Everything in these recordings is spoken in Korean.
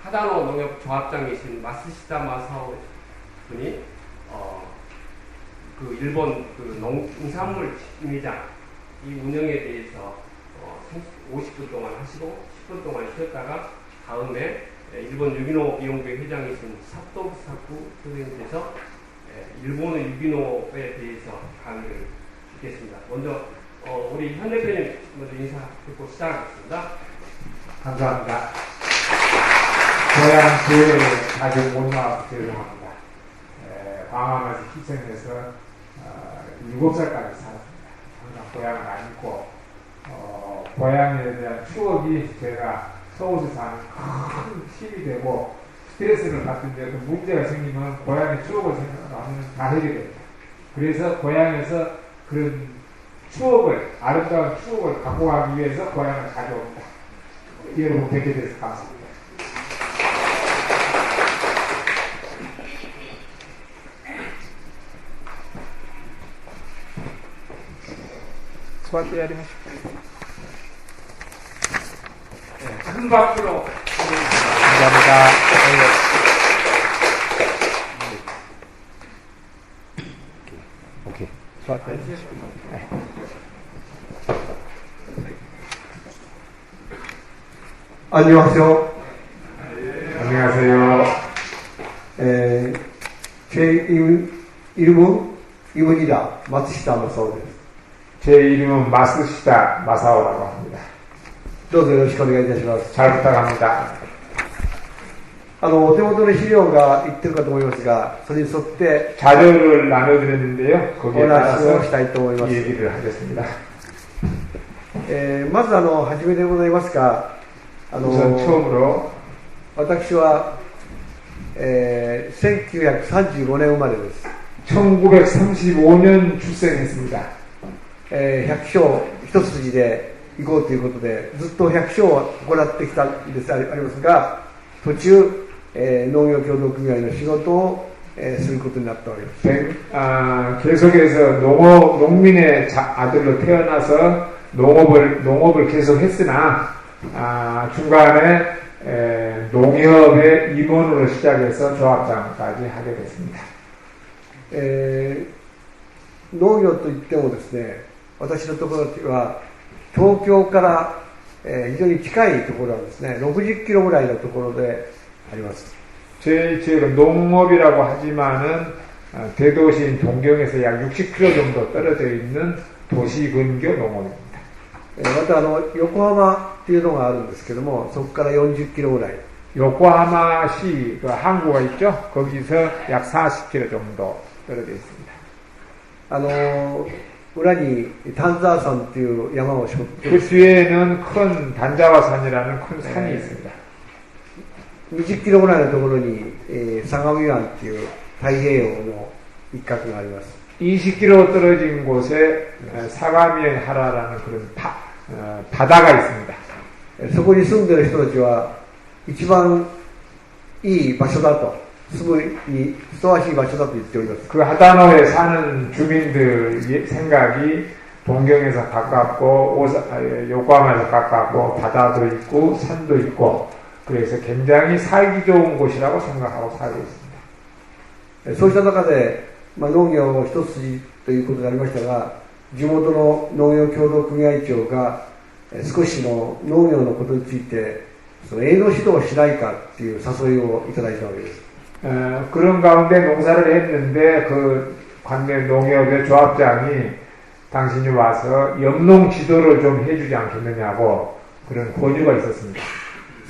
하다노 농협조합장이신 마스시다 마사오 분이 그 일본 그 농산물 매장 이 운영에 대해서 50분 동안 하시고 10분 동안 쉬었다가 다음에 일본 유기농 이용회 회장이신 사토 사쿠 선생님께서 일본의 유기농에 대해서 강의를 듣겠습니다. 먼저 우리 현 대표님 먼저 인사 듣고 시작하겠습니다. 감사합니다. 고향 제일 아직 못 나와서 죄송합니다. 광화문에서 희생해서 7살까지 살았습니다. 항상 고향을 안 잊고 고향에 대한 추억이 제가 서울에서 사는 큰 힘이 되고 스트레스를 받는데 그 문제가 생기면 고향의 추억을 생각하면 다 해결됩니다. 그래서 고향에서 그런 추억을, 아름다운 추억을 갖고 가기 위해서 고향을 가져옵니다. 여러분 뵙게 돼서 감사합니다. 座ってやりましょう。 큰 박수로 감사합니다. 오케이. 座ってやりましょう。 안녕하세요. 안녕하세요. 제 이름은 이문이다. 마츠시다 마사오입니다. 제 이름은 마스시다 마사오라고 합니다. どうぞよろしくお願いいたします。 잘 부탁합니다. お手元の資料が言ってるかと思いますが、それに沿って 자료를 나눠드렸는데요. お 거기에 話を 따라서 したいと思います。 얘기를 하겠습니다. まず初めでございますが、 우선 처음으로 私は、1935年生まれです。 1935년 출생했습니다. 百姓一筋で行こうということで、ずっと百姓を行ってきたんですありますが、途中、農業協同組合の仕事を、することになっております。 계속해서 농민의 아들로 태어나서 농업을 계속했으나 중간에 농협의 임원으로 시작해서 조합장까지 하게 됐습니다. 農業といってもですね、私のところは東京から、非常に近いところなんですね。60キロぐらいのところであります。 저희 지역은 농업이라고 하지만은 대도시인 동경에서 약 60km 정도 떨어져 있는 도시 근교 농업입니다. また横浜っていうのがあるんですけども、そこから40キロぐらい。 요코하마시 그 항구가 있죠. 거기서 약 40km 정도 떨어져 있습니다. 裏に丹沢山っていう山を背負って 그 뒤에는 큰 단자화산이라는 큰 산이 있습니다. 20キロぐらいのところに、相模湾っていう太平洋の一角があります。 20km 떨어진 곳에 사가미엔 하라라는 그런 바다가 있습니다. そこに住んでる人たちは一番いい場所だと、住むにふさわしい場所だと言っております。 그 하다노에 사는 주민들 생각이 동경에서 가깝고 요코하마에서 가깝고 바다도 있고 산도 있고 그래서 굉장히 살기 좋은 곳이라고 생각하고 살고 있습니다. そうした中で、農業一筋ということでありましたが、地元の農業協同組合長が少しの農業のことについて営農指導をしないかっていう誘いをいただいたわけです。 그런 가운데 농사를 했는데 그 관내 농협의 조합장이 당신이 와서 영농 지도를 좀 해주지 않겠느냐고 그런 권유가 있었습니다.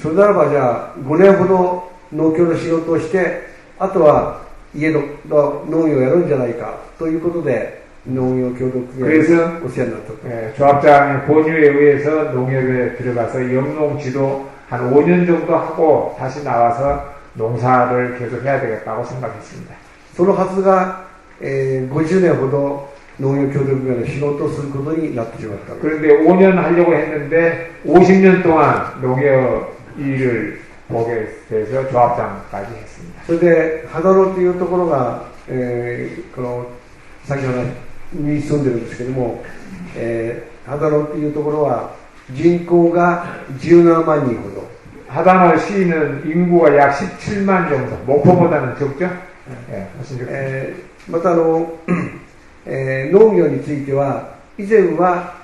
それならばじゃあ5年ほど農協の仕事をして、あとは家の農業をやるんじゃないかということで農業協同組合にお世話になった。 조합장의 권유에 의해서 농협에 들어가서 영농 지도 한 5년 정도 하고 다시 나와서 농사를 계속 해야 되겠다고 생각했습니다. そのはずが、50年ほど農業協同組合の仕事をすることになってしまった。 그런데 5년 하려고 했는데 50년 동안 농협 일을 보게 돼서 조합장까지 했습니다. それで秦野というところが、この先ほどに住んでるんですけども、秦野というところは人口が17万人ほど。 하단어 시는 인구가 약 17만 정도, 목포보다는 적죠? 예, 훨씬 적죠. また農業については、以前は、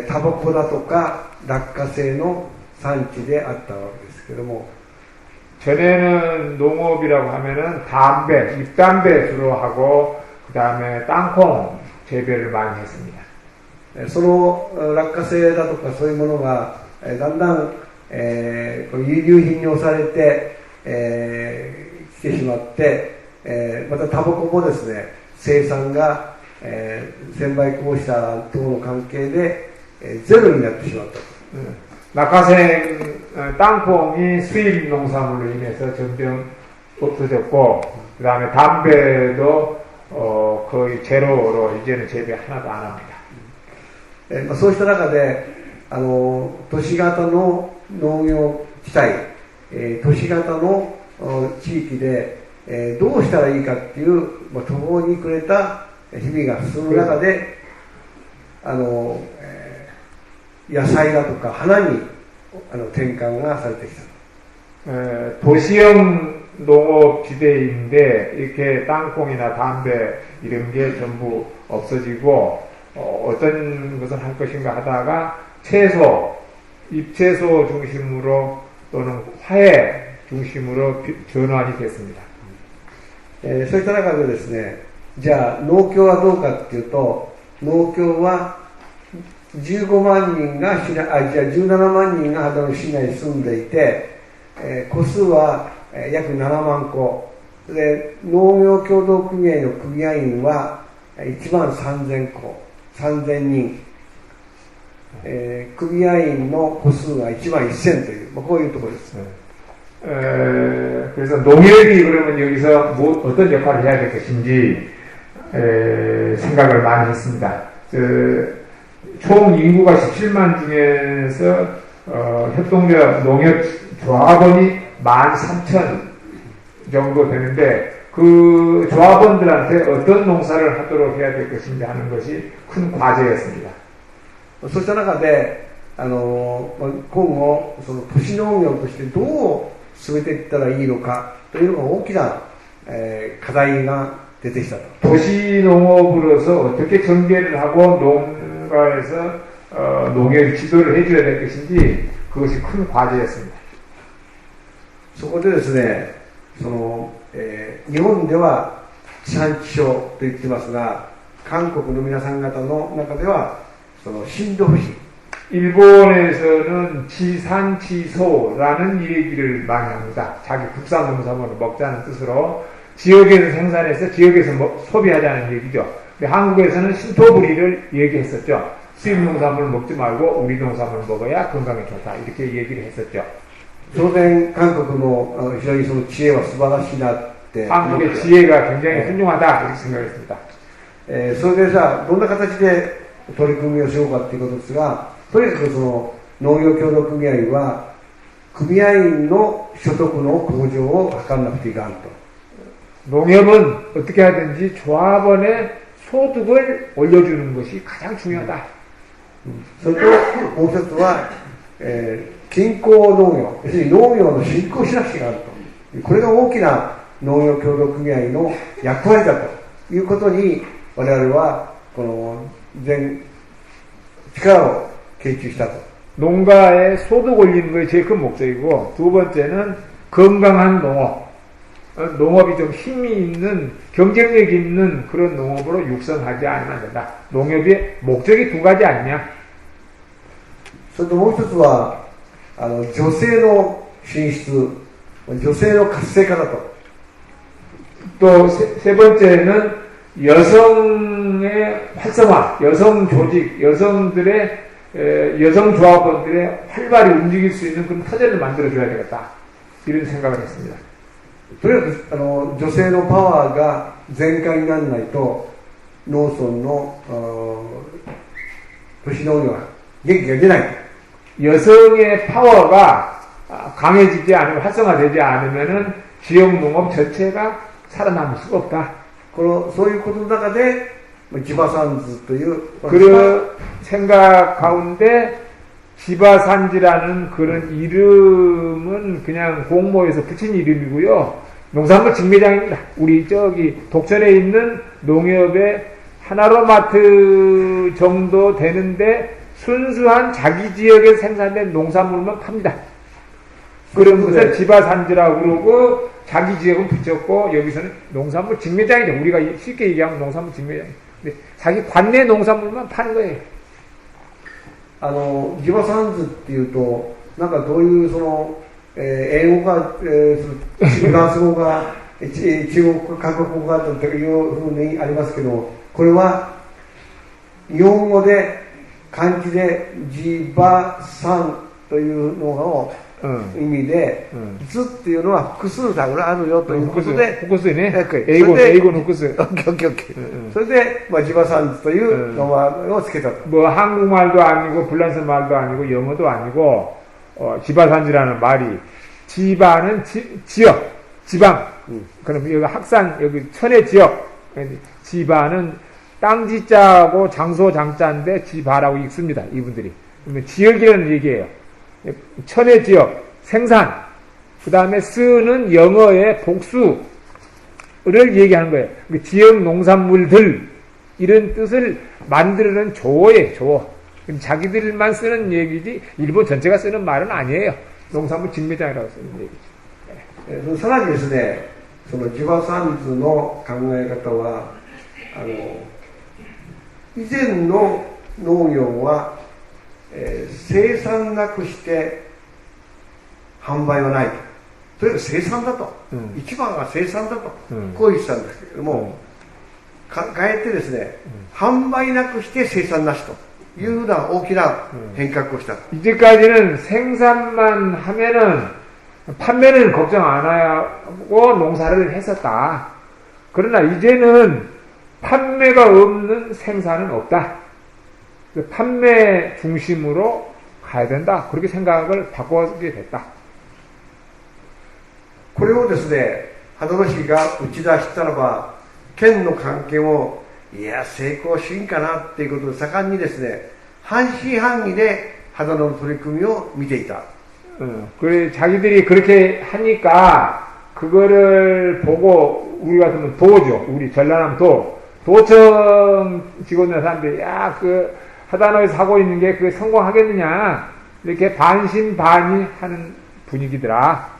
タバコだとか落花生の産地であったわけですけども、 전에는 농업이라고 하면은 담배, 잎담배 주로 하고, 그 다음에 땅콩 재배를 많이 했습니다. その落花生だとかそういうものがだんだん輸入品に押されて来てしまって、またタバコもですね、生産が専売公社等の関係でゼロになってしまったと。 낙하생 땅콩이 수입 농산물로 인해서 점점 없어졌고, 그 다음에 담배도 거의 제로로 이제는 재배 하나도 안 합니다. そうした中で都市型の農業地帯、都市型の地域でどうしたらいいかっていう途方に暮れた日々が進む中で野菜だとか花に転換がされてきた。 도시형 농업 지대인데 이렇게 땅콩이나 담배 이런 게 전부 없어지고 어떤 것을 할 것인가 하다가 채소, 잎채소 중심으로 또는 화훼 중심으로 전환이 됐습니다. そういった中でですね、じゃあ農協はどうかっていうと、農協は15万人がじゃあ17万人が秦野市内に住んでいて、戸数は約7万戸で、農業協同組合の組合員は1万3000戸、3000人、組合員の戸数が1万1000という、こういうところです。 그래서 농협이 그러면 여기서 어떤 역할을 해야 될 것인지 생각을 많이 했습니다. 총 인구가 17만 중에서 협동조합 농협조합원이 13,000 정도 되는데 그 조합원들한테 어떤 농사를 하도록 해야 될 것인지 하는 것이 큰 과제였습니다. そうした中で今後都市農業としてどう進めていったらいいのかというのが大きな、課題が出てきたと。 도시농업으로서 어떻게 전개를 하고 농가에서 농業지도를 해줘야 될 것인지 그것이 큰 과제였습니다. そこでですね、日本では地産地消と言ってますが、韓国の皆さん方の中では新都市、 일본에서는 지산지소라는 얘기를 많이 합니다. 자기 국산 농산물을 먹자는 뜻으로 지역에서 생산해서 지역에서 소비하자는 얘기죠. 한국에서는 신토부리를 얘기했었죠. 수입 농산물 먹지 말고 우리 농산물 먹어야 건강에 좋다. 이렇게 얘기를 했었죠. 当然韓国の非常にその知恵は素晴らしいなって 한국의 지혜가 굉장히 훌륭하다 이렇게 생각했습니다. それでじゃあどんな形で取り組みをしようかっていうことですが、とにかく農業協同組合は組合員の所得の向上を図らなくていかんと。 농협은 어떻게 하든지 조합원의 소득을 올려주는 것이 가장 중요하다. それともう一つは、近郊農業、要するに農業の振興しなくちゃいけないと。これが大きな農業協同組合の役割だということに我々は力を傾注したと。 농가의 소득 올리는 것이 제일 큰 목적이고 두 번째는 건강한 농업, 농업이 좀 힘이 있는 경쟁력 있는 그런 농업으로 육성하지 않으면 안 된다. 농업의 목적이 두 가지 아니냐? それともう一つは女性の進出、女性の活性化だと。 또 세 번째는 여성의 활성화, 여성 조직, 여성들의 여성 조합원들의 활발히 움직일 수 있는 그런 터전을 만들어줘야 되겠다. 이런 생각을 했습니다. とにかく女性のパワーが全開にならないと農村の都市農業は元気が出ない。 여성의 파워가 강해지지 않으면 활성화되지 않으면은 지역 농업 전체가 살아남을 수가 없다. そういうことの中で地場産図という 그 생각 가운데 지바산지라는 그런 이름은 그냥 공모에서 붙인 이름이고요. 농산물 직매장입니다. 우리 저기 독천에 있는 농협의 하나로마트 정도 되는데 순수한 자기 지역에 생산된 농산물만 팝니다. 그런 것을 지바산지라고 그러고 자기 지역은 붙였고 여기서는 농산물 직매장이죠. 우리가 쉽게 얘기하면 농산물 직매장. 근데 자기 관내 농산물만 파는 거예요. 地場産図っていうと、なんかどういうその、英語か、フランス語か、中国語か韓国語かというふうにありますけど、これは日本語で漢字で地場産というのを意味で、図っていうのは複数単があるよということで、複数ね。英語の複数。それで、地場産図という名前を付けたと。 뭐 한국말도 아니고 불란서 말도 아니고 영어도 아니고 지바산지라는 말이 지바는 지역, 지방. 그럼 여기 학산 여기 천의 지역. 지바는 땅지자하고 장소 장자인데 지바라고 읽습니다. 이분들이. 그러면 지역이라는 얘기예요. 천의 지역, 생산. 그 다음에 쓰는 영어의 복수를 얘기하는 거예요. 지역 농산물들 이런 뜻을 만드는 조어예요. 조어. 자기들만 쓰는 얘기지 일본 전체가 쓰는 말은 아니에요. 농산물 직매장이라고 쓰는 얘기죠. さらにですね、その地場産図の考え方は、以前の農業は、生産なくして販売はないと。とにかく生産だと。一番は生産だと。こう言ってたんですけれども、かえってですね、販売なくして生産なしというような大きな変革をした。 이제까지는 생산만 하면은 판매는 걱정 안 하고 농사를 했었다. 그러나 이제는 판매가 없는 생산은 없다. 판매 중심으로 가야 된다. 그렇게 생각을 바꾸게 됐다. これをですね、秦野市が打ち出したらば、県の関係も、いや、成功主義かなっていうことで盛んにですね、半信半疑で秦野の取り組みを見ていた。 그래, 자기들이 그렇게 하니까, 그거를 보고, 우리 같으면 도죠. 우리 전라남 도청 직원들 사람들이, 야, 하다노에서 하고 있는 게 그게 성공하겠느냐. 이렇게 반신반의 하는 분위기더라.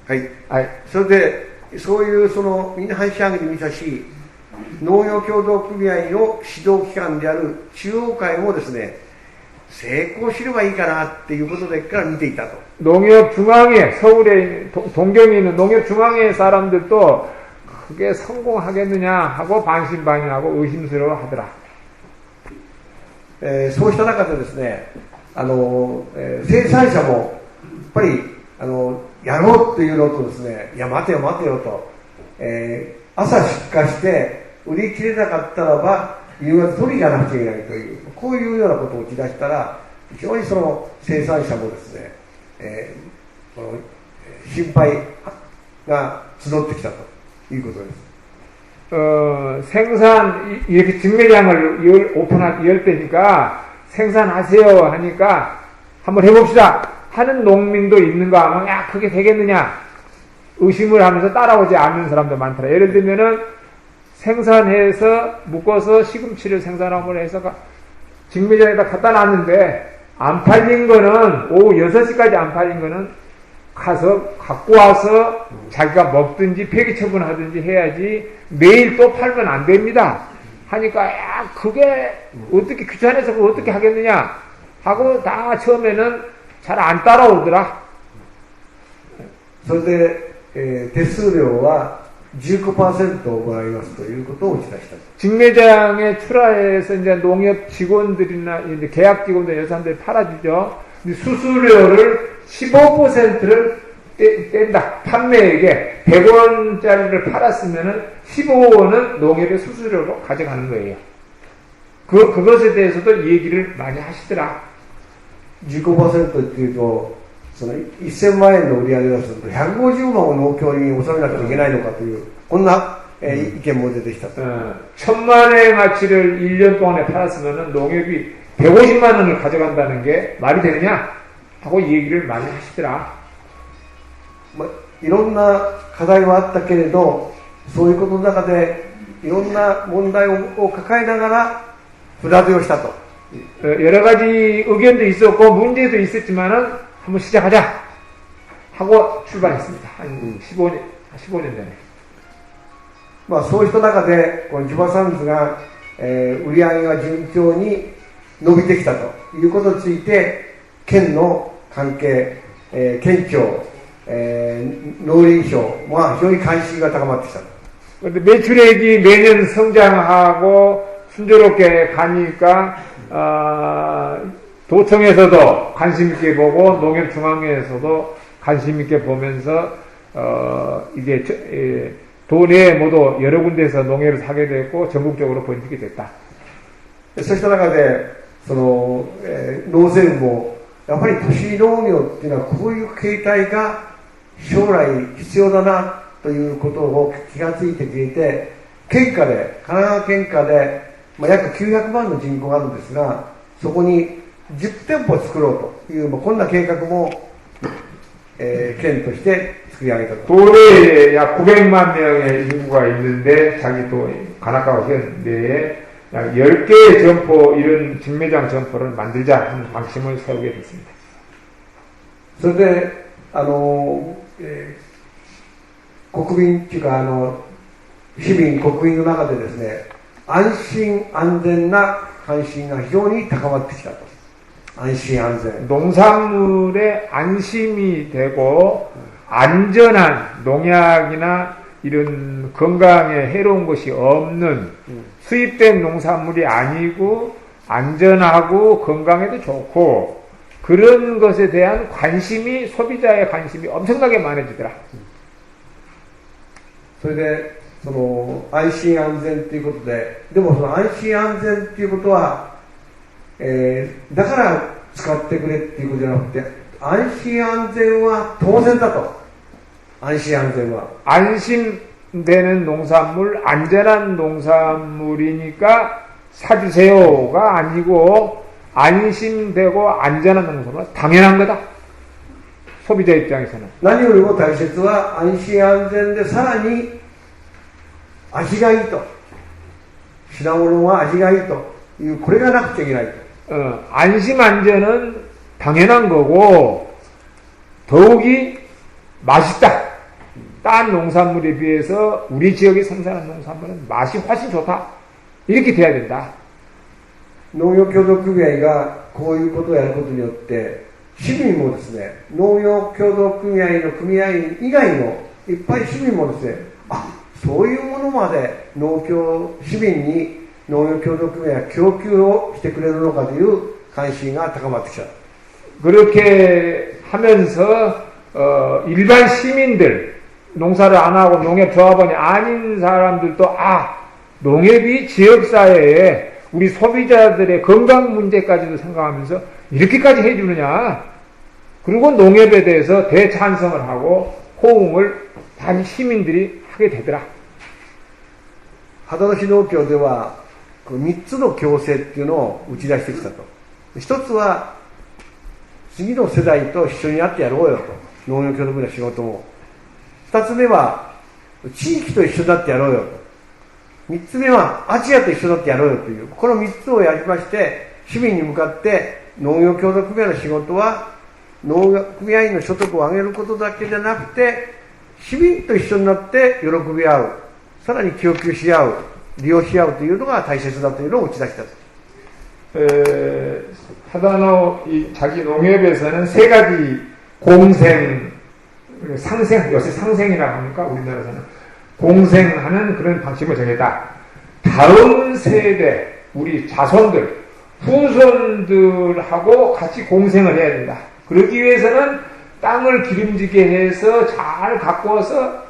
はい。それで、そういうみんな半信半疑で見たし、農業協同組合の指導機関である中央会もですね、成功すればいいかなっていうことでから見ていたと。 농협중앙회, 서울에, 동경에 있는 농협중앙회 사람들도 그게 성공하겠느냐 하고 반신반의하고 의심스러워 하더라. そうした中でですね、生産者もやっぱりやろうというのとですね、いや待てよ待てよと、朝出荷して売り切れなかったらば夕方取りに行かなくちゃいけないという、こういうようなことを打ち出したら、非常にその生産者もですね、心配が募ってきたということです。 생산, 이렇게 직매장을 열 때니까 생산하세요 하니까 한번 해봅시다 하는 농민도 있는가 하면, 야, 그게 되겠느냐 의심을 하면서 따라오지 않는 사람도 많더라. 예를 들면은 생산해서 묶어서 시금치를 생산하고 해서 직매장에다 갖다 놨는데 안 팔린 거는 오후 6시까지 안 팔린 거는 가서 갖고 와서 자기가 먹든지 폐기 처분하든지 해야지 매일 또 팔면 안 됩니다. 하니까, 야, 그게 어떻게 귀찮아서 그걸 어떻게 하겠느냐 하고 다 처음에는 잘 안 따라오더라. それで、手数料は 15% 行いますということを打ち出した。 직매장에 출하해서 이제 농협 직원들이나 이제 계약 직원들 여사람들이 팔아주죠. 수수료를 15%를 뗀다. 판매액에 100원짜리를 팔았으면은 15원은 농협의 수수료로 가져가는 거예요. 그것에 대해서도 얘기를 많이 하시더라. 15% っていうと、その1000万円の売り上げをすると150万を農協に納めなくちゃいけないのかという、こんな意見も出てきたと。 천만의 가치를 1년 동안에 팔았으면 농협이 150만 원을 가져간다는 게 말이 되느냐? 하고 이 얘기를 많이 하시더라. まあ、いろんな課題はあったけれど、そういうことの中でいろんな問題を抱えながら船出をしたと。 여러 가지 의견도 있었고 문제도 있었지만은 한번 시작하자 하고 출발했습니다. 한 15년 전에. まあ、そうした中でこの地場産図が、売り上げが順調に伸びてきたということについて県の関係、県庁、農林省は非常に関心が高まってきたと。 근데 매출액이 매년 성장하고 순조롭게 가니까 도청에서도 관심 있게 보고 농협중앙회에서도 관심 있게 보면서 이게 도내에 모두 여러 군데에서 농협을 사게 됐고 전국적으로 번지게 됐다. そうした中でその、農政部もやっぱり都市農業っていうのはこういう形態が将来必要だなということを気がついてくれて、県下で神奈川県下で、約900万の人口があるんですが、そこに10店舗作ろうという、こんな計画も、県として作り上げたと。 도내에 약 900만 명의 인구가 있는데 자기 또 가나카와 현 내에 약 10개의 점포 이런 직매장 점포를 만들자 하는 방침을 세우게 됐습니다. それで国民っていうか市民国民の中でですね、安心安全な関心が非常に高まってきたと。安心安全。 농산물에 안심이 되고 안전한 농약이나 이런 건강에 해로운 것이 없는 수입된 농산물이 아니고 안전하고 건강에도 좋고 그런 것에 대한 관심이 소비자의 관심이 엄청나게 많아지더라. それでその安心安全ということで、でもその安心安全ということは、だから使ってくれっていうことじゃなくて、安心安全は当然だと。安心安全は 안심되는 농산물, 안전한 농산물이니까 사주세요가 아니고 안심되고 안전한 농산물은 당연한 거다. 소비자 입장에서는. 何よりも大切は安心安全でさらに味がいいと。品物は味がいいという、これがなくちゃいけないと。 안심 안전은 당연한 거고 더욱이 맛있다. 딴 농산물에 비해서 우리 지역에 생산한 농산물은 맛이 훨씬 좋다. 이렇게 돼야 된다. 農業協同組合がこういうことをやることによって市民もですね、農業協同組合の組合員以外のいっぱい市民もですね、あ、そういうものまで市民に農業協同組合が供給をしてくれるのかという関心が高まってきた。 그렇게 하면서 일반 시민들, 농사를 안 하고 농협조합원이 아닌 사람들도 농협이 지역사회에 우리 소비자들의 건강 문제까지도 생각하면서 이렇게까지 해주느냐. 그리고 농협에 대해서 대찬성을 하고 호응을 단 시민들이 하게 되더라. 秦野市農協では3つの共生っていうのを打ち出してきたと。一つは次の世代と一緒にやってやろうよと。農業協同組合の仕事も。二つ目は地域と一緒になってやろうよと。三つ目はアジアと一緒になってやろうよという、この三つをやりまして、市民に向かって農業協同組合の仕事は農業組合員の所得を上げることだけじゃなくて、市民と一緒になって喜び合う、さらに供給し合う、利用し合うというのが大切だというのを打ち出したと。하단어 자기 농협에서는 세 가지 공생, 상생, 요새 상생이라고 하니까 우리나라에서는 공생하는 그런 방식을 정했다. 다음 세대, 우리 자손들, 후손들하고 같이 공생을 해야 된다. 그러기 위해서는 땅을 기름지게 해서 잘 가꾸어서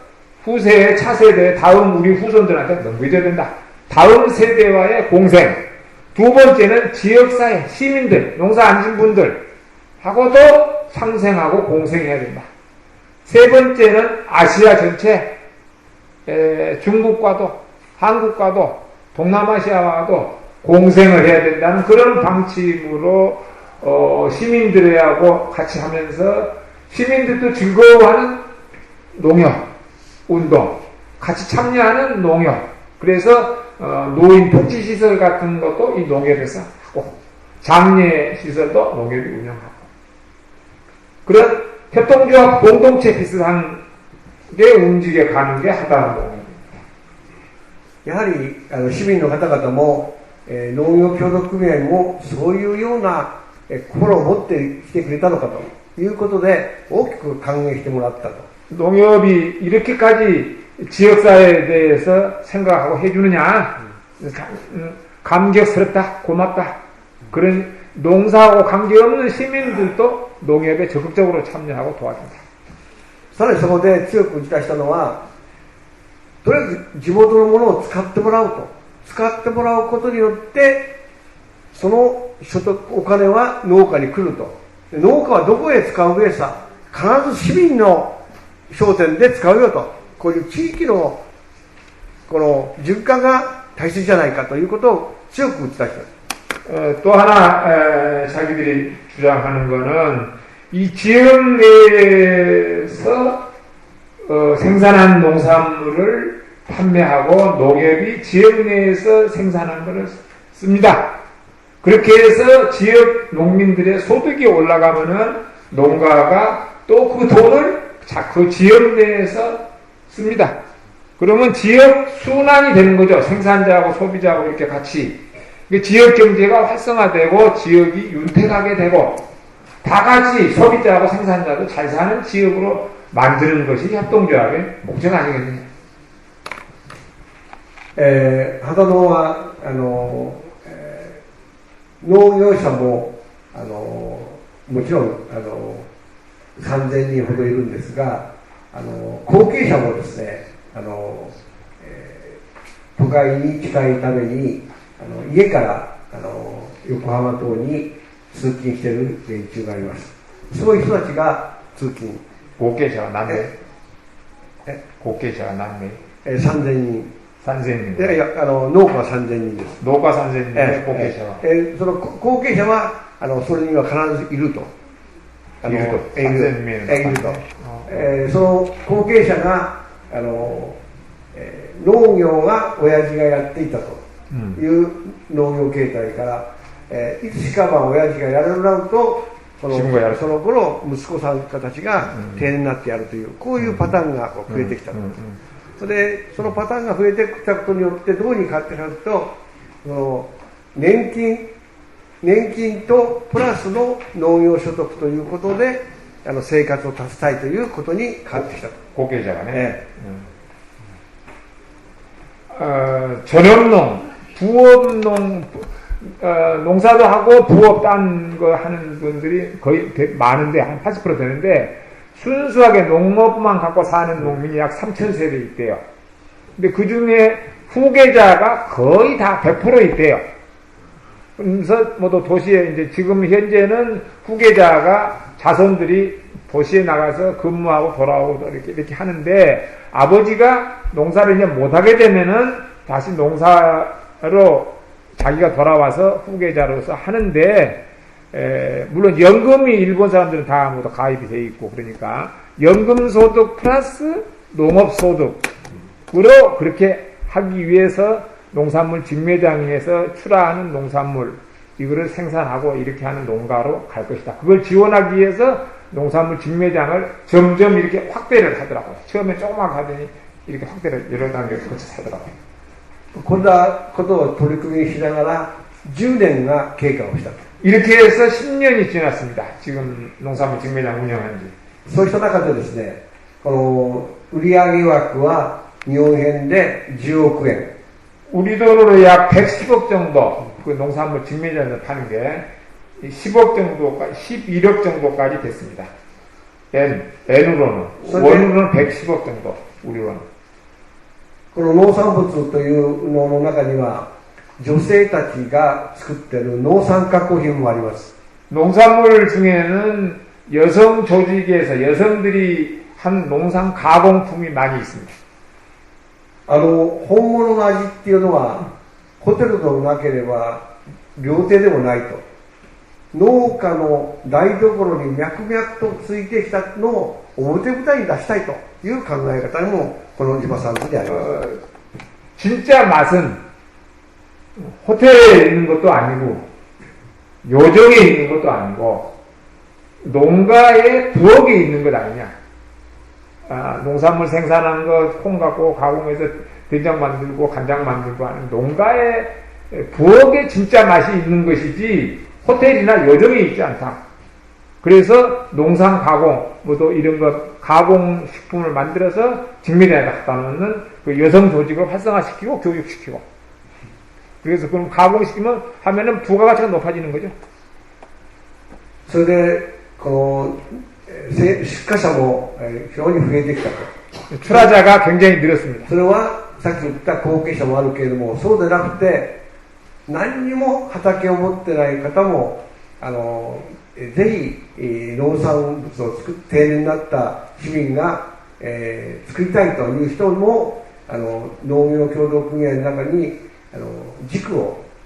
후세에, 차세대, 다음 우리 후손들한테 넘겨줘야 된다. 다음 세대와의 공생. 두 번째는 지역사회, 시민들, 농사 안 진 분들 하고도 상생하고 공생해야 된다. 세 번째는 아시아 전체, 중국과도 한국과도 동남아시아와도 공생을 해야 된다는 그런 방침으로 시민들하고 같이 하면서 시민들도 즐거워하는 농협 운동, 같이 참여하는 농협, 그래서 노인 복지시설 같은 것도 이 농협에서 하고 장례시설도 농협이 운영하고 그런 협동조합 공동체 비슷한 게 움직여 가는 게 하다는 농협입니다. やはり市民の方々も、農業協同組合もそういうような心を持ってきてくれたのかということで大きく歓迎してもらったと。 농협이 이렇게까지 지역사회에 대해서 생각하고 해주느냐 감격스럽다 고맙다 그런 농사하고 관계없는 시민들도 농협에 적극적으로 참여하고 도와준다. さらにそこで強く打ち出したのはとりあえず地元のものを使ってもらうと使ってもらうことによってその所得お金は農家に来ると農家はどこへ使うべきさ必ず市民の商店で使うよとこういう地域のこの循環が大切じゃないかということを強く打ち出した。 또 하나 자기들이 주장하는 거는 이 지역 내에서 생산한 농산물을 판매하고 농협이 지역 내에서 생산한 것을 씁니다. 그렇게 해서 지역 농민들의 소득이 올라가면은 농가가 또 그 돈을 그 지역 내에서 씁니다. 그러면 지역 순환이 되는 거죠. 생산자하고 소비자하고 이렇게 같이. 지역 경제가 활성화되고 지역이 윤택하게 되고 다 같이 소비자하고 생산자도 잘 사는 지역으로 만드는 것이 협동조합의 목적 아니겠느냐. 秦野は農業者ももちろん3000人ほどいるんですが後継者もですね都会に近いために家から横浜等に通勤している連中がいます。そういう人たちが通勤。後継者は何名？後継者は何名？3000人。3000人。いや農家は3000人です。農家3000人で後継者は。その後継者はそれには必ずいると。いると。3000名のいると。その後継者が農業が親父がやっていたという農業形態から、いつしか親父がやらなるとその頃息子さんたちが定年になってやるというこういうパターンが増えてきたと。それでそのパターンが増えてきたことによってどうにかってなると年金とプラスの農業所得ということで生活を立てたいということに変わってきたと。後継者がね。전업농, 부업농, 농사도 하고 부업 딴 거 하는 분들이 거의 많은데 한 80% 되는데 순수하게 농업만 갖고 사는 농민이 약 3,000세대 있대요. 근데 그 중에 후계자가 거의 다 100% 있대요. 그래서 모두 도시에 이제 지금 현재는 후계자가 자손들이 도시에 나가서 근무하고 돌아오고 이렇게 하는데 아버지가 농사를 이제 못하게 되면은 다시 농사로 자기가 돌아와서 후계자로서 하는데 물론 연금이 일본 사람들은 다 모두 가입이 돼 있고 그러니까 연금소득 플러스 농업소득으로 그렇게 하기 위해서 농산물 직매장에서 출하하는 농산물 이거를 생산하고 이렇게 하는 농가로 갈 것이다. 그걸 지원하기 위해서 농산물 직매장을 점점 이렇게 확대를 하더라고요. 처음에 조그맣게 하더니 이렇게 확대를 여러 단계를 거쳐서 하더라고요. こんなことを取り組みしながら10年が経過をした。 이렇게 해서 10년이 지났습니다. 지금 농산물 직매장 운영한 지. そうした中でですね、この売上枠は日本円で10億円。 우리 돈으로 약 110억 정도 그 농산물 직매장에서 파는 게 10억 정도까지 11억 정도까지 됐습니다. N으로는 원으로는 110억 정도 우리로는. この農産物というのの中には女性たちが作っている農産加工品もあります。 농산물 중에는 여성 조직에서 여성들이 한 농산 가공품이 많이 있습니다. 本物の味っていうのは、ホテルでもなければ、料亭でもないと。農家の台所に脈々とついてきたのを表舞台に出したいという考え方にもこの地場産地であります。 진짜 맛은 호텔에 있는 것도 아니고 요정에 있는 것도 아니고 농가의 부엌에 있는 것 아니냐. 농산물 생산한 것 콩 갖고 가공해서 된장 만들고 간장 만들고 하는 농가의 부엌에 진짜 맛이 있는 것이지 호텔이나 요정에 있지 않다. 그래서 농산 가공, 뭐 또 이런 것 가공 식품을 만들어서 직면에 갖다 놓는 그 여성 조직을 활성화시키고 교육시키고. 그래서 그럼 가공시키면 하면은 부가가치가 높아지는 거죠. それでこの出荷者も非常に増えてきたと。 출하자가 굉장히 늘었습니다. それはさっき言った後継者もあるけれども、そうでなくて何にも畑を持ってない方もぜひ農産物を作って定年になった市民が、作りたいという人も農業協同組合の中に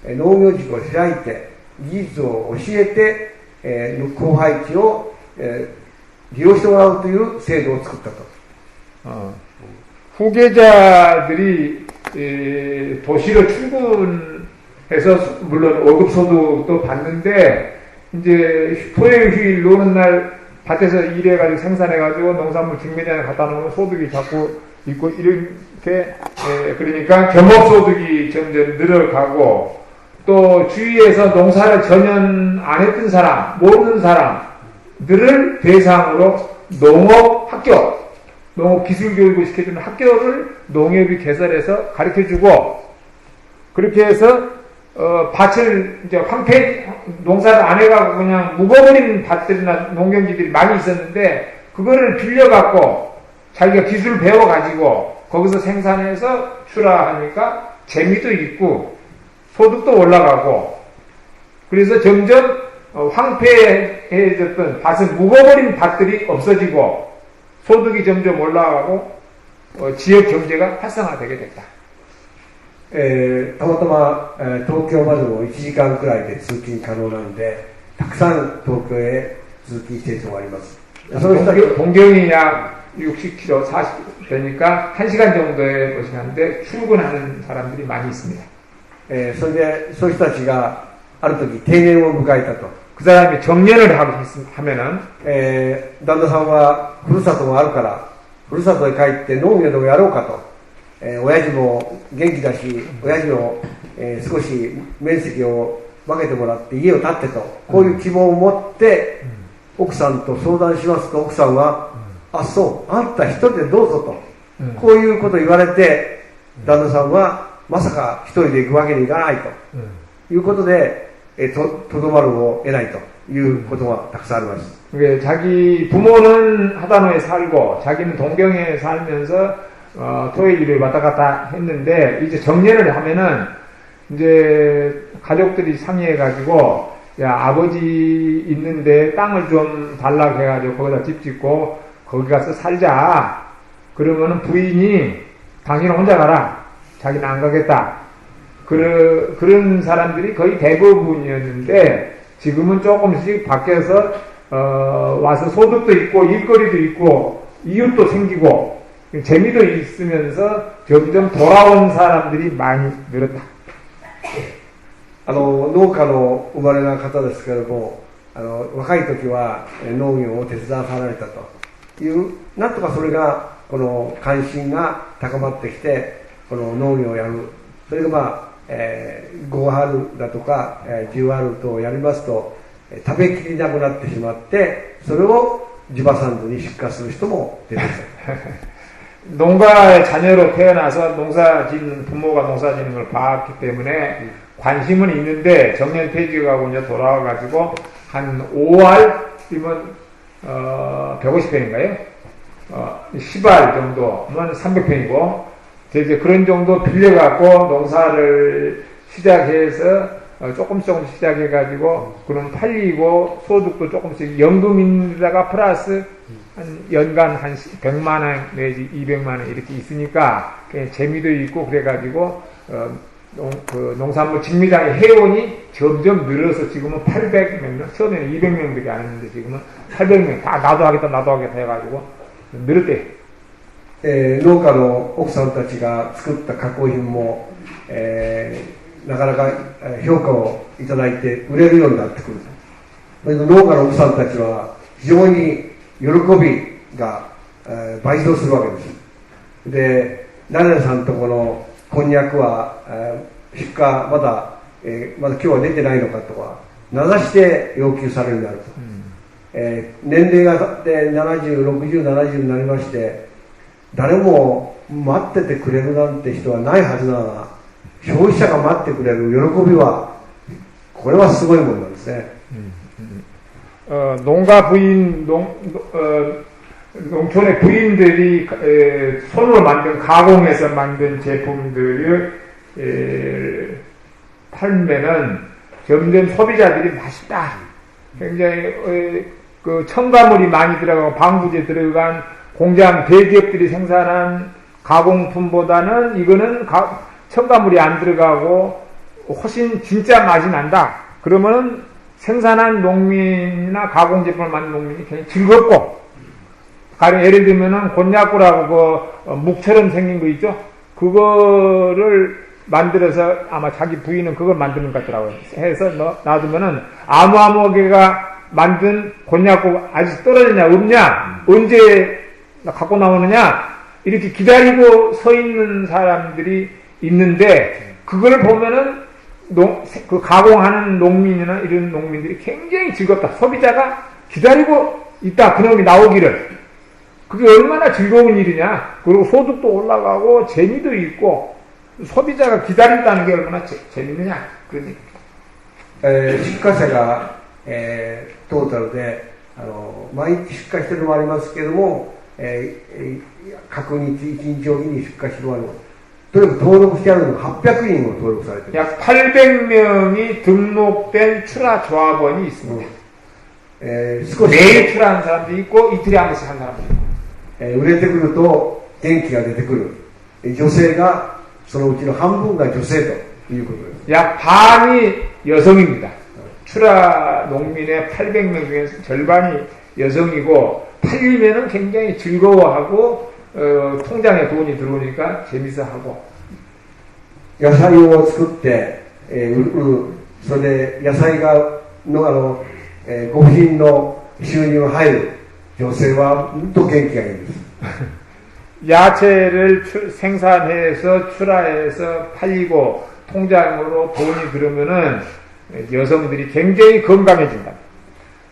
農業塾を開いて技術を教えて、交配地を、利用してもらうという制度を作ったと。 후계자들이 도시로 출근해서 물론 월급 소득도 받는데 이제 토요일 휴일 노는 날 밭에서 일해가지고 생산해가지고 농산물 직매장에 갖다 놓으면 소득이 자꾸 있고 이렇게 그러니까 겸업소득이 점점 늘어가고 또 주위에서 농사를 전혀 안 했던 사람, 모르는 사람들을 대상으로 농업학교, 농업기술교육을 시켜주는 학교를 농협이 개설해서 가르쳐주고 그렇게 해서 밭을 이제 농사를 안 해가고 그냥 묵어버린 밭들이나 농경지들이 많이 있었는데 그거를 빌려갖고 자기가 기술을 배워가지고 거기서 생산해서 출하하니까 재미도 있고 소득도 올라가고 그래서 점점 황폐해졌던 밭을 묵어버린 밭들이 없어지고 소득이 점점 올라가고 지역 경제가 활성화되게 됐다. たまたま、東京までも1時間くらいで通勤可能なんでたくさん東京へ通勤している人があります。 동경이 약 60km, 40 되니까 1시간 정도의 시간인데 출근하는 사람들이 많이 있습니다. それでそういう人たちがある時定年を迎えたと。 그 사람이 정년을 하면은 旦那さんはふるさとがあるからふるさとへ帰って農業でもやろうかと。親父も元気だし親父の、少し面積を分けてもらって家を建ってとこういう希望を持って奥さんと相談しますと奥さんはあそうあんた一人でどうぞとこういうことを言われて旦那さんはまさか一人で行くわけにいかないということでとどまるを得ないということがたくさんあります。 자기 부모는 하다노에 살고 자기는 동경에 살면서 토요일 일요일 왔다 갔다 했는데 이제 정년을 하면은 이제 가족들이 상의해가지고 야 아버지 있는데 땅을 좀 달라고 해가지고 거기다 집 짓고 거기 가서 살자. 그러면은 부인이 당신 혼자 가라. 자기는 안 가겠다. 그런 사람들이 거의 대부분이었는데 지금은 조금씩 바뀌어서 와서 소득도 있고 일거리도 있고 이웃도 생기고 재미도 있으면서 점점 돌아온 사람들이 많이 늘었다. 農家の生まれな方ですけれども若い時は農業を手伝わされたというなんとかそれがこの関心が高まってきてこの農業をやるそれが5春だとか10春とやりますと食べきりなくなってしまってそれを地場産地に出荷する人も出てきた。 농가의 자녀로 태어나서 농사짓는 부모가 농사짓는 걸 봤기 때문에 관심은 있는데 정년 퇴직하고 이제 돌아와가지고 한 5알이면 150평인가요? 10알 정도면 300평이고 이제 그런 정도 빌려갖고 농사를 시작해서 조금씩 시작해가지고 그럼 팔리고 소득도 조금씩 연금인데다가 플러스 한 연간 한 100만 원 내지 200만 원 이렇게 있으니까 재미도 있고 그래가지고 농산물 직미장의 회원이 점점 늘어서 지금은 800몇 명, 처음에는 200명밖에 안 했는데 지금은 800명 다 나도 하겠다 해가지고 늘었대. 農家の奥さんたちが作った加工品も、なかなか評価をいただいて売れるようになってくる。だけど農家の奥さんたちは非常に喜びが、倍増するわけです。で、誰々さんとこのこんにゃくは、出荷まだ今日は出てないのかとか、名指して要求されるようになると。年齢が経って70、60、70になりまして、誰も待っててくれるなんて人はないはずなが、消費者が待ってくれる喜びは、これはすごいものなんですね。농가 부인, 농촌의 부인들이 손으로 만든, 가공해서 만든 제품들을 팔면은 점점 소비자들이 맛있다. 굉장히 그 첨가물이 많이 들어가고 방부제 들어간 공장 대기업들이 생산한 가공품보다는 이거는 첨가물이 안 들어가고 훨씬 진짜 맛이 난다. 그러면은 생산한 농민이나 가공 제품을 만든 농민이 굉장히 즐겁고, 가령 예를 들면은 곤약구라고 그 묵처럼 생긴 거 있죠? 그거를 만들어서 아마 자기 부인은 그걸 만드는 것 같더라고요. 해서 놔두면은 아무개가 만든 곤약구 아직 떨어지냐 없냐 언제 갖고 나오느냐 이렇게 기다리고 서 있는 사람들이 있는데, 그걸 보면은 그 가공하는 농민이나 이런 농민들이 굉장히 즐겁다. 소비자가 기다리고 있다. 그놈이 나오기를. 그게 얼마나 즐거운 일이냐. 그리고 소득도 올라가고 재미도 있고 소비자가 기다린다는 게 얼마나 재밌느냐. 그런 얘기. 出荷者が、トータルで毎日出荷しているのもありますけれども、各日1日おきに出荷しているのもあります。とにかく登録してあるのが800人も登録されています。약 800명이 등록된 출하 조합원이 있습니다. 매일 출하하는 사람도 있고 이틀에 한 번씩 하는 사람도 있고. 売れてくると元気が出てくる。女性がそのうちの半分が女性ということです。 약 반이 여성입니다. 출하 농민의 800명 중에서 절반이 여성이고, 팔리면은 굉장히 즐거워하고 통장에 돈이 들어오니까 재밌어 하고. 野菜を作って、それで野菜がのご婦人の収入が入る女性は本当元気がいいんです。 야채를 생산해서 출하해서 팔리고 통장으로 돈이 들어오면은 여성들이 굉장히 건강해진다.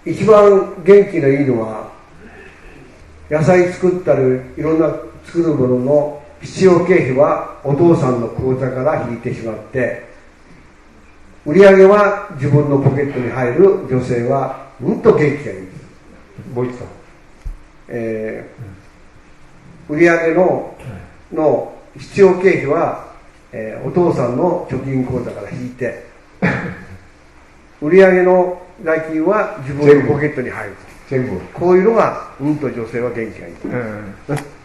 一番元気のいいのは、野菜作ったりいろんな作るものの必要経費はお父さんの口座から引いてしまって、売り上げは自分のポケットに入る女性はうんと元気がいいんです。もう一度。売り上げの必要経費は、お父さんの貯金口座から引いて、売り上げの代金は自分のポケットに入る。全部。こういうのがうんと女性は元気がいい。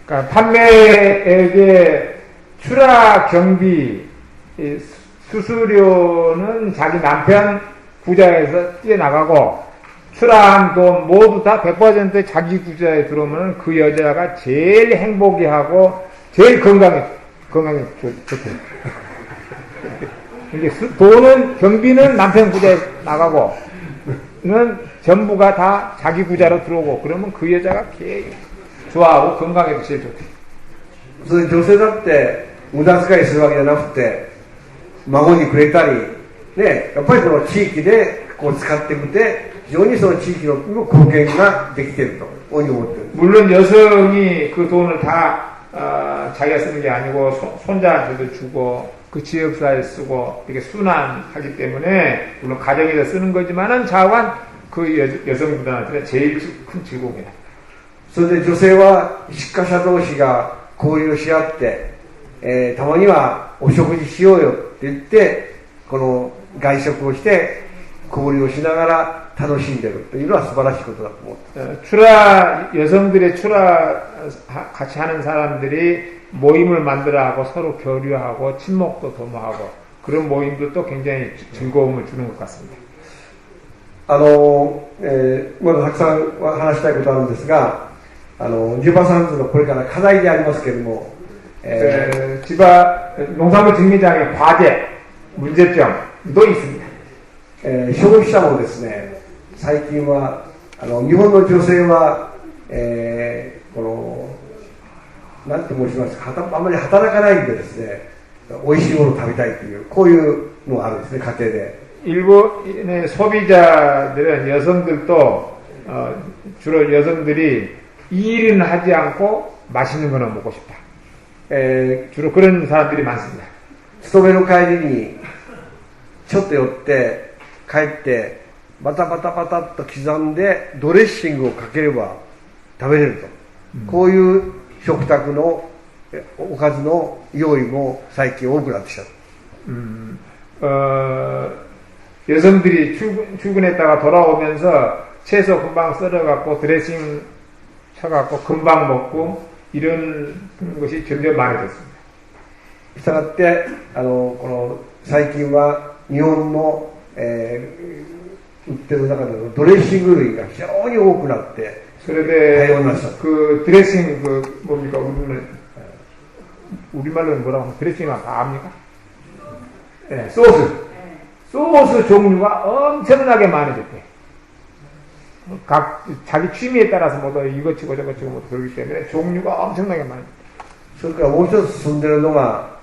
그러니까 판매액의 출하 경비, 수수료는 자기 남편 구자에서 뛰어나가고, 출하한 돈 모두 다 100% 자기 구자에 들어오면 그 여자가 제일 행복해하고 제일 건강해 좋대. 이게 돈은, 경비는 남편 구자에 나가고, 는 전부가 다 자기 구자로 들어오고, 그러면 그 여자가 제일 좋아하고 건강에도 제일 좋대. それ女性だって無駄遣いするわけじゃなくて、孫にくれたり、ね、やっぱりその地域でこう使ってくて、非常にその地域の貢献ができていると思っている。 물론 여성이 그 돈을 다 자기가 쓰는 게 아니고 손자한테도 주고 그 지역사회에 쓰고 이렇게 순환하기 때문에 물론 가정에서 쓰는 거지만은 자관 그 여성분들한테는 제일 큰 즐거움이다. それで女性は出荷者同士が交流し合って、たまにはお食事しようよって言ってこの外食をして交流をしながら楽しんでるというのは素晴らしいことだと思って 여성들의 같이 하는 사람들이 모임을 만들어하고 서로 교류하고 친목도 도모하고 그런 모임도 굉장히 즐거움을 주는 것 같습니다. まだたくさん話したいことあるんですが、地場産地のこれから課題でありますけれども、농산물 직매장의 과제, 문제점도 있습니다. 消費者もですね、最近は日本の女性は、このなんて申しますか、あまり働かないんでですね、美味しいものを食べたいというこういうのがあるんですね、家庭で。 일본의 소비자들은 여성들도 주로 여성들이 일은 하지 않고 맛있는 거나 먹고 싶다. 주로 그런 사람들이 많습니다. 勤めの帰りにちょっと寄って帰ってバタバタバタっと刻んでドレッシングをかければ食べれると、こういう食卓のおかずの用意も最近多くなってきた。 여성들이 출근했다가 돌아오면서 채소 금방 썰어갖고 드레싱 쳐갖고 금방 먹고 이런 것이 점점 많아졌습니다. したがってこの最近は日本の、売ってる中でのドレッシング類が非常に多くなって 그런데 그 드레싱 그 뭡니까 우리말로는 뭐라고 하면 드레싱은 다 압니까? 네, 소스 종류가 엄청나게 많아졌대. 자기 취미에 따라서 뭐 이것치고 저것치고 뭐 그러기 때문에 종류가 엄청나게 많아졌대. それからもう一つ進んでるのが、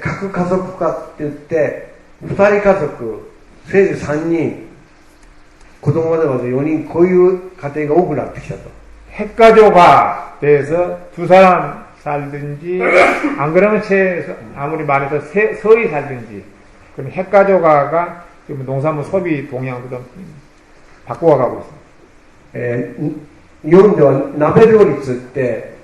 核家族化って言って2人家族せいぜい3人子供がで4人こういう家庭が多くなってきたと。 핵가족화 돼서 두 사람 살든지 안 그러면 최소 아무리 많아도 서희 살든지 그럼 핵가족화가 지금 농산물 소비 동향도 좀 바꿔가고 있습니다. 日本では鍋料理つって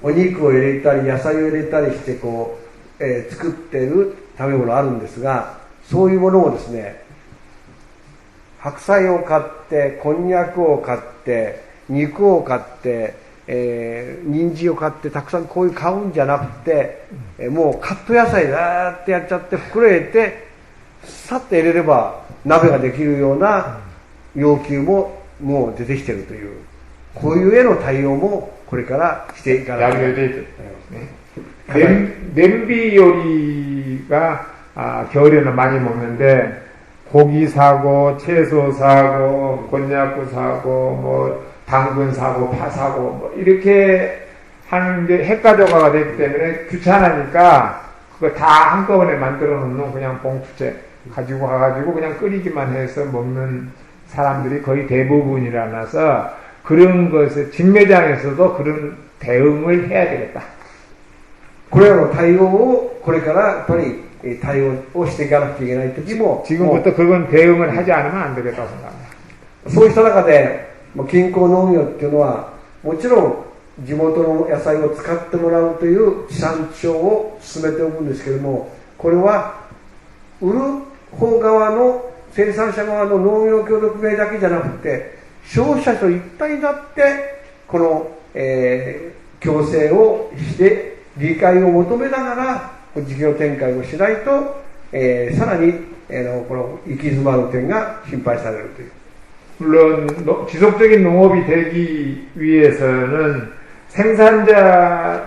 お肉を入れたり野菜を入れたりしてこう、作ってる食べ物あるんですが、そういうものをですね、白菜を買ってこんにゃくを買って肉を買って、人参を買ってたくさんこういう買うんじゃなくて、もうカット野菜だーってやっちゃって袋入れてさっと入れれば鍋ができるような要求ももう出てきてるという、こういうへの対応もこれからしていかないと。 냄비 요리가 겨울에는 많이 먹는데 고기 사고 채소 사고 곤약고 사고 뭐 당근 사고 파 사고 뭐 이렇게 하는데 핵가족화가 되기 때문에 귀찮으니까 그거 다 한꺼번에 만들어 놓는 그냥 봉투째 가지고 가가지고 그냥 끓이기만 해서 먹는 사람들이 거의 대부분이라서 그런 것에 직매장에서도 그런 대응을 해야 되겠다. これらの対応をこれからやっぱり対応をしていかなくちゃいけない時も 지금부터 그건 대응을 하지 않으면 안 되겠다고 생각합니다. そうした中で近郊農業っていうのはもちろん地元の野菜を使ってもらうという地産地消を進めておくんですけれども、これは売る方側の生産者側の農業協力名だけじゃなくて消費者と一体になってこの、共生をして理解を求めながら事業展開をしないと、さらに、この行き詰まる点が心配されるという。 물론 지속적인 농업이 되기 위해서는 생산자가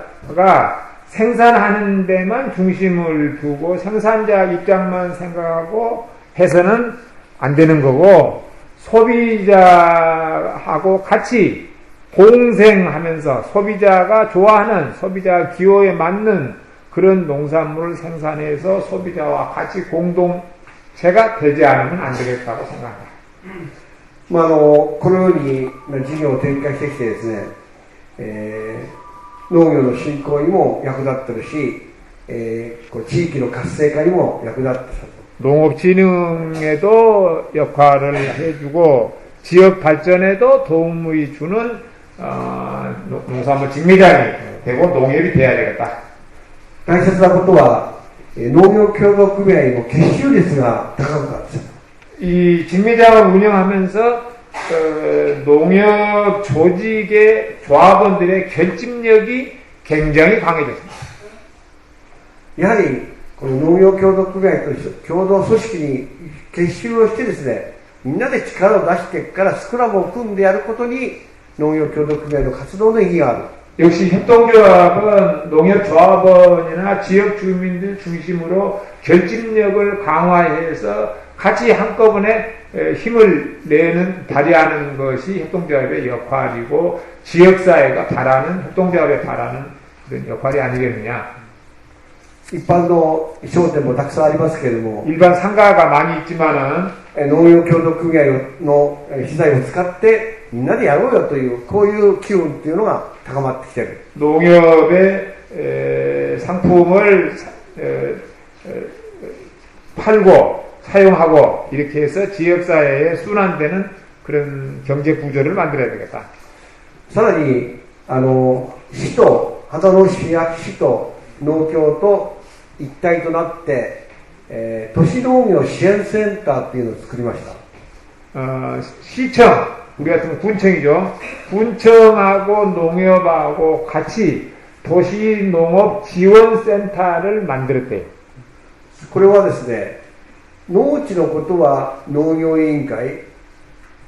생산하는 데만 중심을 두고 생산자 입장만 생각하고 해서는 안 되는 거고, 소비자하고 같이 공생하면서 소비자가 좋아하는 소비자 기호에 맞는 그런 농산물을 생산해서 소비자와 같이 공동체가 되지 않으면 안 되겠다고 생각합니다. このように事業を展開してきてですね、農業の振興にも役立ってるし、地域の活性化にも役立ってたと。 농업진흥에도 역할을 해주고 지역 발전에도 도움을 주는 농산물 직매장이 되고 농협이 돼야 되겠다. 大切なことは農業協同組合の結集率が高くなっている。 이 직매장을 운영하면서 농협 조직의 조합원들의 결집력이 굉장히 강해졌습니다. やはり、この農業協同組合と共同組織に結集をしてですね、みんなで力を出してからスクラムを組んでやることに農業協同組合の活動の意義がある。 역시 협동조합은 농협조합원이나 지역 주민들 중심으로 결집력을 강화해서 같이 한꺼번에 힘을 발휘하는 것이 협동조합의 역할이고 지역사회가 바라는 협동조합에 바라는 그런 역할이 아니겠느냐. 一般の商店もたくさんありますけれども、 일반 상가가 많이 있지만은 農業協同組合の資材を使ってみんなでやろうよというこういう機運っていうのが高まってきている。 농협의 상품을 팔고 사용하고 이렇게 해서 지역사회에 순환되는 그런 경제 구조를 만들어야 되겠다. さらに市と秦野市や市と農協と一体となって、都市農業支援センターっていうのを作りました。 시청, 우리 같은 군청이죠. 군청하고 농협하고 같이 도시농업 지원센터를 만들었대요. これはですね、農地のことは農業委員会、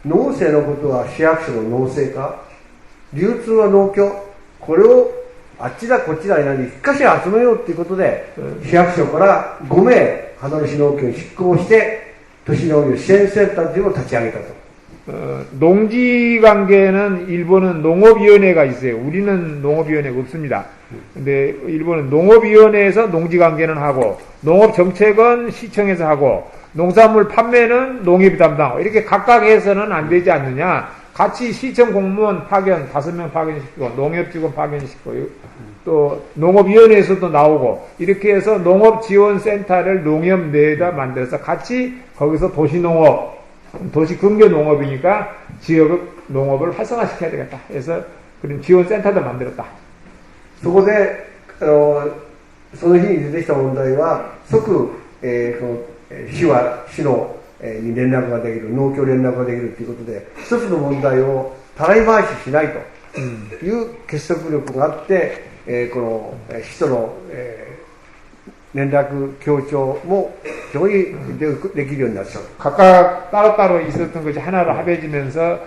農政のことは市役所の農政課、流通は農協、これをあっちだこっちだに一箇所集めようということで、市役所から5名秦野市農協に執行して都市農業支援センターというのを立ち上げたと。 농지 관계는 일본은 농업위원회가 있어요. 우리는 농업위원회가 없습니다. 근데 일본은 농업위원회에서 농지 관계는 하고 농업 정책은 시청에서 하고 농산물 판매는 농협이 담당하고 이렇게 각각 해서는 안 되지 않느냐. 같이 시청 공무원 파견 5명 파견시키고 농협 직원 파견시키고 또 농업위원회에서도 나오고 이렇게 해서 농업지원센터를 농협 내에다 만들어서 같이 거기서 도시농업 도시 근교 농업이니까 지역 농업을 활성화시켜야 되겠다. 그래서 그런 지원센터도 만들었다. そこでその日に出てきた問題は即、この市は市のに連絡ができる、農協連絡ができるということで、一つの問題をたらい回ししないという結束力があって、この市との、連絡協調も非常にできるようになった。 각각 따로따로 있었던 것이 하나로 합해지면서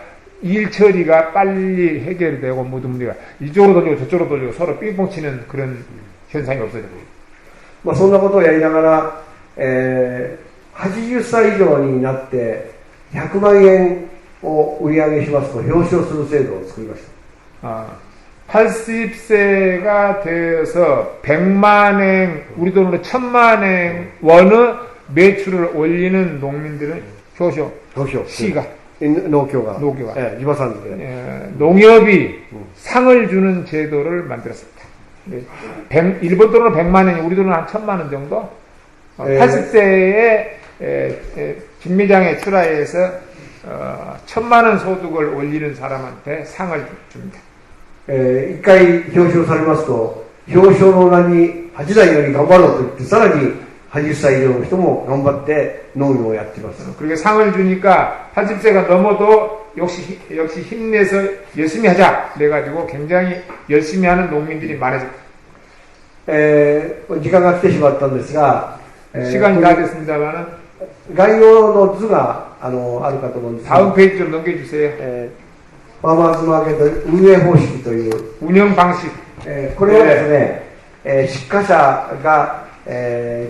일 처리가 빨리 해결이 되고 모든 문제가 이쪽으로 돌리고 저쪽으로 돌리고 서로 삥뽕 치는 그런 현상이 없어졌고. まあそんなことをやりながら、80歳以上になって100万円を売り上げしますと表彰する制度を作りました。 80세가 되어서 100만엔 우리 돈으로 1000만엔 원의 매출을 올리는 농민들은 효쇼 시가 農協が地場産で 농협이 상을 주는 제도를 만들었습니다. 일본 돈으로 100만엔 우리 돈으로 한 1000만원 정도 80세에 직매장에 출하해서 1000만원 소득을 올리는 사람한테 상을 줍니다. 一回表彰されますと表彰の名に8代より頑張ろうと言ってさらに80歳以上の人も頑張って農業をやっています。 그렇게 상을 주니까 80세가 넘어도 역시 힘내서 열심히 하자 그래가지고 굉장히 열심히 하는 농민들이 많아졌다. 時間が来てしまったんですが、 시간이 다 됐습니다만은 概要の図があるかと思うんですが、 다음 페이지 좀 넘겨주세요. ファーマーズマーケット運営方式という、 운영 방식. これはですね、出荷者が、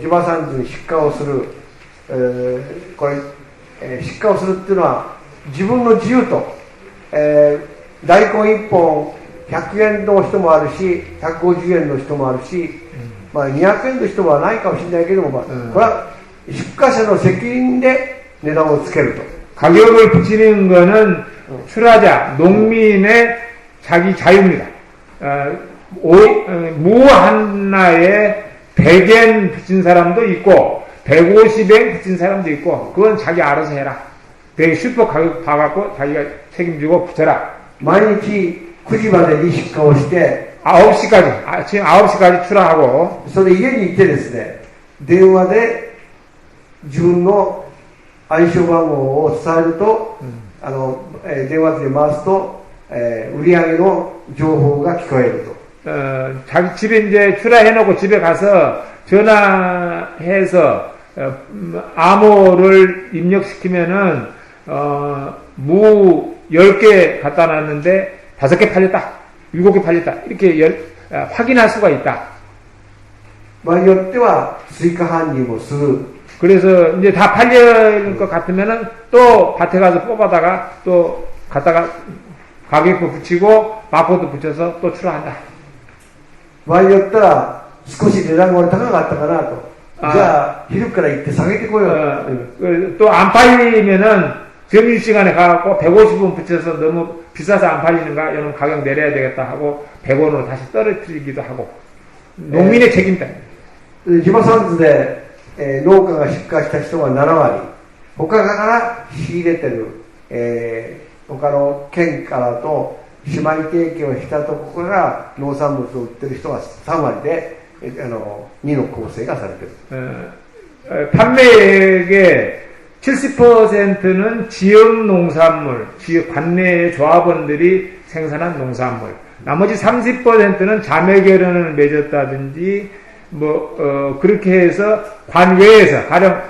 地場産地に出荷をする、これ、出荷をするっていうのは自分の自由と、大根1本100円の人もあるし150円の人もあるし、まあ、200円の人はないかもしれないけども、これは出荷者の責任で値段をつけると。 가격을 붙이는 거는 출하자, 농민의 자기 자유입니다. 무한나에 100엔 붙인 사람도 있고 150엔 붙인 사람도 있고 그건 자기 알아서 해라. 되게 슈퍼 가격 봐갖고 자기가 책임지고 붙여라. 毎日9時までに出荷をして 9시까지 아침 9시까지 출하하고 それ家に行ってですね、電話で自分の暗証番号を伝えると、電話で回すと、売上の情報が聞こえると。 자기 집에 이제 출하해놓고 집에 가서 전화해서 암호를 입력시키면은 무 10개 갖다 놨는데 5개 팔렸다, 7개 팔렸다 이렇게 확인할 수가 있다. 場合によっては追加搬入もする。 그래서 이제 다 팔릴 것 같으면은 또 밭에 가서 뽑아다가 또 갖다가 가격표 붙이고 바코드 붙여서 또 출하한다. 場合によったら少し値段が高かったかなと。じゃあ昼から行って下げてこよう。 또 안 팔리면은 점심시간에 가갖고 150원 붙여서 너무 비싸서 안 팔리는가? 이런 가격 내려야 되겠다 하고 100원으로 다시 떨어뜨리기도 하고. 농민의 책임다. 地場産地で、農家が出荷した人が7割、他から仕入れてる、他の県からと姉妹提携をしたところから農産物を売ってる人が3割で、2の構成がされてる。 판매액의 70%는 지역 농산물, 지역 관내 조합원들이 생산한 농산물, 나머지 30%는 자매 결연을 맺었다든지 그렇게 해서 관외에서 가령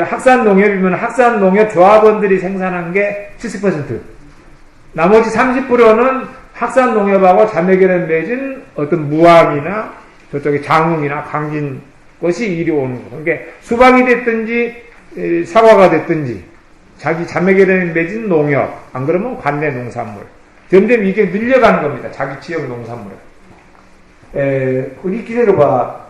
학산 농협이면 학산 농협 조합원들이 생산한 게 70%, 나머지 30%는 학산 농협하고 자매 결연 맺은 어떤 무암이나 저쪽에 장흥이나 강진 것이 이리 오는 거. 그러니까 수박이 됐든지 사과가 됐든지 자기 자매 결연에 맺은 농협, 안 그러면 관내 농산물. 점점 이게 늘려가는 겁니다. 자기 지역 농산물. 売り切れれば、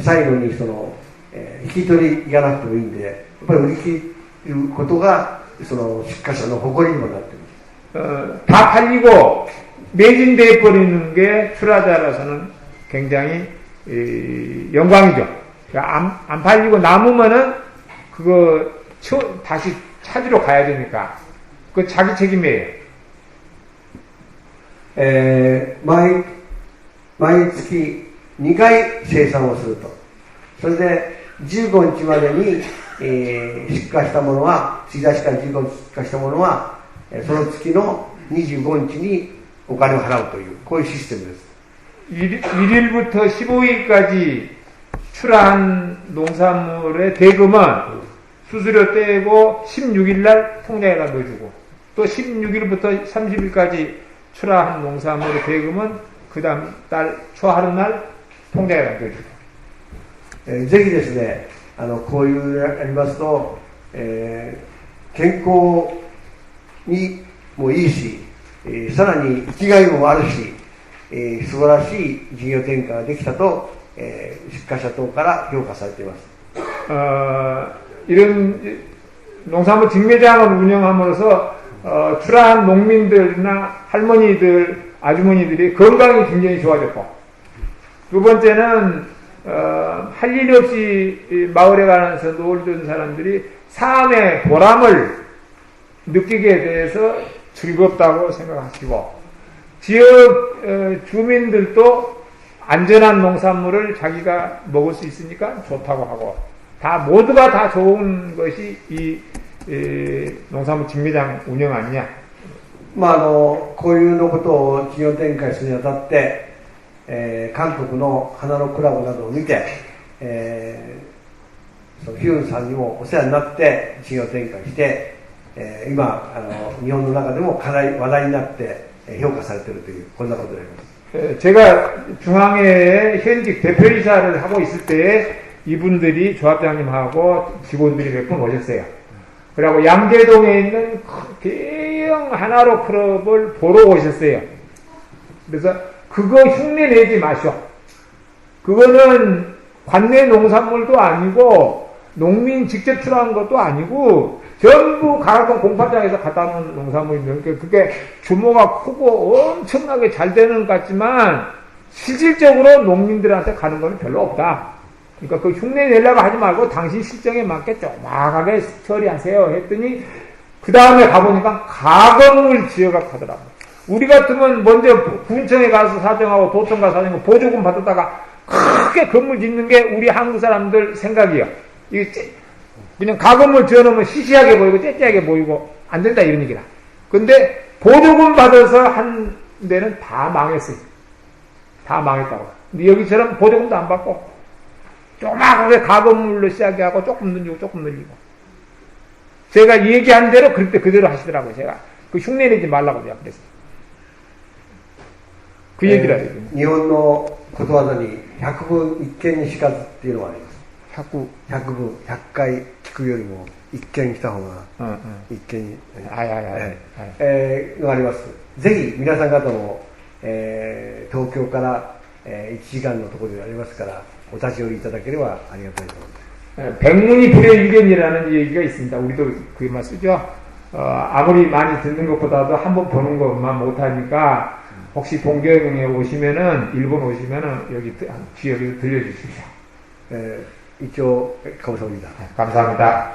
最後に引き取り行かなくてもいいんで、やっぱり売り切ることが出荷者の誇りにもなってる。 다 팔리고 매진돼 버리는 게 출하자라서는 굉장히 영광이죠. 그러니까 안 팔리고 남으면은 그거 다시 찾으러 가야 되니까 그 자기 책임이에요. 毎月2回生産をすると。それで15日までに、出荷したものは、1日から15日出荷したものは、その月の25日にお金を払うという、こういうシステムです。 1일부터 15일까지 출하한 농산물의 대금은 수수료 떼고 16일날 통장에다 넣어주고 또 16일부터 30일까지 출하한 농산물의 대금은 그 다음 달 초하루날 통장에다 넣어주고 ぜひですね、こういうやりますと、健康にもいいし、さらに生きがいもあるし、素晴らしい事業展開ができたと、出荷者等から評価されています。 이런 농산물 직매장을 운영함으로써 출하한 농민들이나 할머니들, 아주머니들이 건강이 굉장히 좋아졌고, 두 번째는 할 일 없이 마을에 가면서 놀던 사람들이 삶의 보람을 느끼게 돼서 즐겁다고 생각하시고, 지역 주민들도 안전한 농산물을 자기가 먹을 수 있으니까 좋다고 하고, 모두가 다 좋은 것이 이 농산물 직매장 운영 아니냐. こういうのことを事業展開するにあたって、韓国の花のクラブなどを見て、ヒュンさんにもお世話になって事業展開して、今日本の中でも話題になって評価されているというこんなことであります。 제가 중앙회의 현직 대표이사를 하고 있을 때에 이분들이 조합장님하고 직원들이 몇 분 오셨어요. 그리고 양재동에 있는 대형 하나로 클럽을 보러 오셨어요. 그래서 그거 흉내 내지 마셔. 그거는 관내 농산물도 아니고 농민 직접 출하한 것도 아니고 전부 가락동 공판장에서 갖다 놓은 농산물인데 그게 규모가 크고 엄청나게 잘 되는 것 같지만 실질적으로 농민들한테 가는 건 별로 없다. 그러니까 그 흉내 내려고 하지 말고 당신 실정에 맞게 조막하게 처리하세요 했더니 그 다음에 가보니까 가건물 지어갖고 하더라고요. 우리 같으면 먼저 군청에 가서 사정하고 도청 가서 사정하고 보조금 받았다가 크게 건물 짓는 게 우리 한국 사람들 생각이야. 이게 그냥 가건물 지어놓으면 시시하게 보이고 째째하게 보이고 안 된다 이런 얘기라. 근데 보조금 받아서 한 데는 다 망했어요. 다 망했다고. 근데 여기처럼 보조금도 안 받고 조그맣게 가건물로 시작하고 조금 늘리고 조금 늘리고. 제가 얘기한 대로 그때 그대로 하시더라고요. 제가 그 흉내내지 말라고 제가 그랬어요. 그 얘기를 하죠. 日本のことわざに100分一見にしかずっていうのがあります。 자꾸 100分、100回聞くよりも一見した方が一見に、があります。ぜひ皆さん方も、東京から、1時間のところでありますからお立ち寄りいただければありがたいと思います。 백문이 불여일견이라는 얘기가 있습니다. 우리도 그 말 쓰죠. 아무리 많이 듣는 것보다도 한번 보는 것만 못하니까 혹시 동경에 오시면은 일본 오시면은 여기 지역에 들려주십시오. 이쪽 감사합니다. 감사합니다.